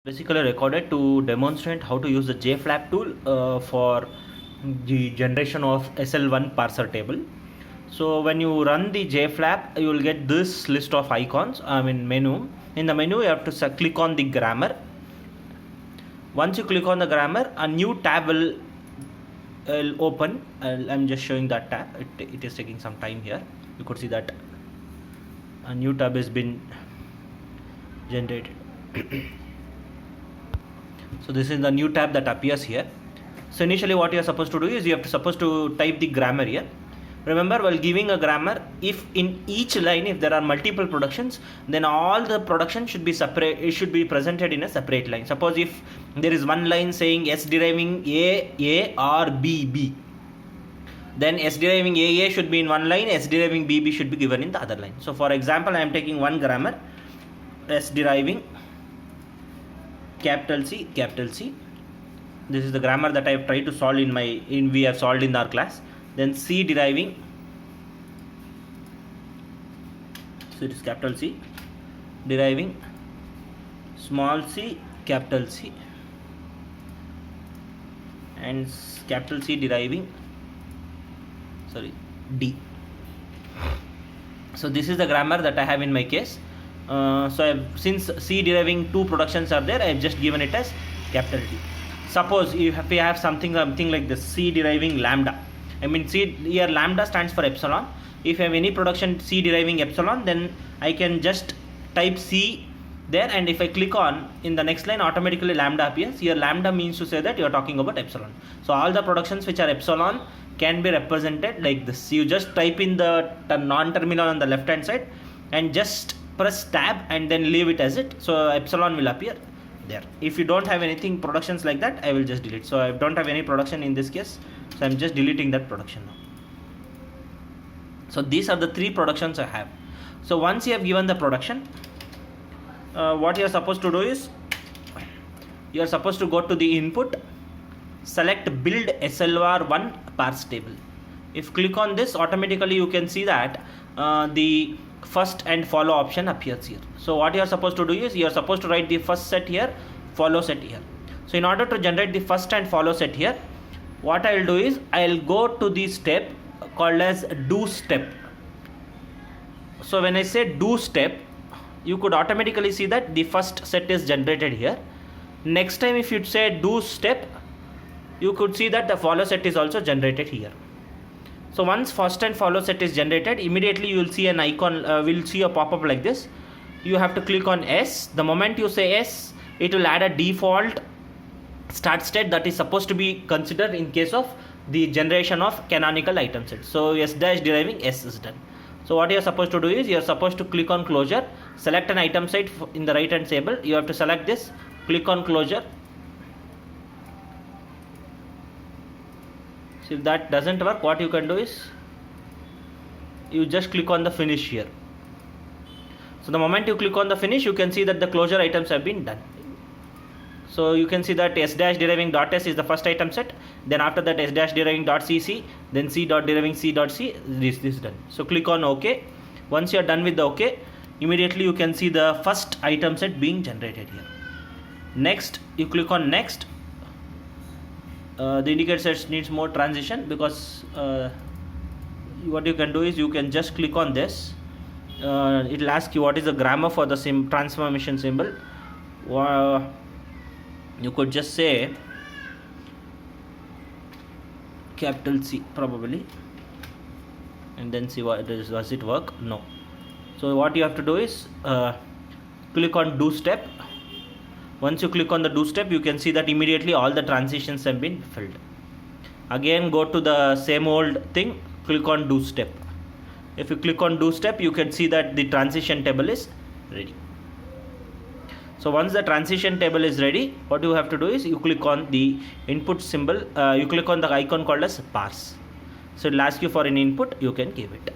Basically recorded to demonstrate how to use the JFlap tool for the generation of SL1 parser table. So when you run the JFlap, you will get this list of icons. Menu. In the menu, you have to click on the grammar. Once you click on the grammar, a new tab will open. I'm just showing that tab. It is taking some time here. You could see that a new tab has been generated. So this is the new tab that appears here. So initially what you are supposed to do is you have to supposed to type the grammar here. Remember, while giving a grammar, if in each line, if there are multiple productions, then all the production should be separate. It should be presented in a separate line. Suppose if there is one line saying S deriving A or B, then S deriving A should be in one line, S deriving B should be given in the other line. So for example, I am taking one grammar, S deriving capital C. This is the grammar that I have tried to solve we have solved in our class. Then C deriving, so it is capital C deriving small c capital C, and capital C deriving D. So this is the grammar that I have in my case. Since C deriving two productions are there, I have just given it as capital T. Suppose if you have something like this, C deriving lambda. C here lambda stands for epsilon. If you have any production C deriving epsilon, then I can just type C there, and if I click on in the next line, automatically lambda appears. Here lambda means to say that you are talking about epsilon. So all the productions which are epsilon can be represented like this. You just type in the non-terminal on the left hand side and just press tab and then leave it as it, so epsilon will appear there. If you don't have anything productions like that, I will just delete. So I don't have any production in this case, so I'm just deleting that production now. So these are the three productions I have. So once you have given the production, what you are supposed to do is you are supposed to go to the input, select build SLR1 parse table. If click on this, automatically you can see that the first and follow option appears here. So what you are supposed to do is you are supposed to write the first set here, follow set here. So in order to generate the first and follow set here, what I will do is I will go to the step called as do step. So when I say do step, you could automatically see that the first set is generated here. Next time if you say do step, you could see that the follow set is also generated here. So once first and follow set is generated, immediately you will see an icon, will see a pop-up like this. You have to click on S. The moment you say S, it will add a default start state that is supposed to be considered in case of the generation of canonical item set. So S dash deriving S is done. So what you are supposed to do is you are supposed to click on closure, select an item set in the right hand table. You have to select this, click on closure. So if that doesn't work, what you can do is you just click on the finish here. So the moment you click on the finish, you can see that the closure items have been done. So you can see that S dash deriving dot S is the first item set. Then after that S dash deriving dot CC, then C dot deriving C dot C. This is done. So click on OK. Once you are done with the OK, immediately you can see the first item set being generated here. Next, you click on next. The indicator set needs more transition because what you can do is you can just click on this. It will ask you what is the grammar for the transformation symbol. You could just say capital C probably, and then see what it is. Does it work? No. So what you have to do is click on do step. Once you click on the do step, you can see that immediately all the transitions have been filled. Again, go to the same old thing, click on do step. If you click on do step, you can see that the transition table is ready. So once the transition table is ready, what you have to do is you click on the input symbol, you click on the icon called as parse. So it will ask you for an input, you can give it.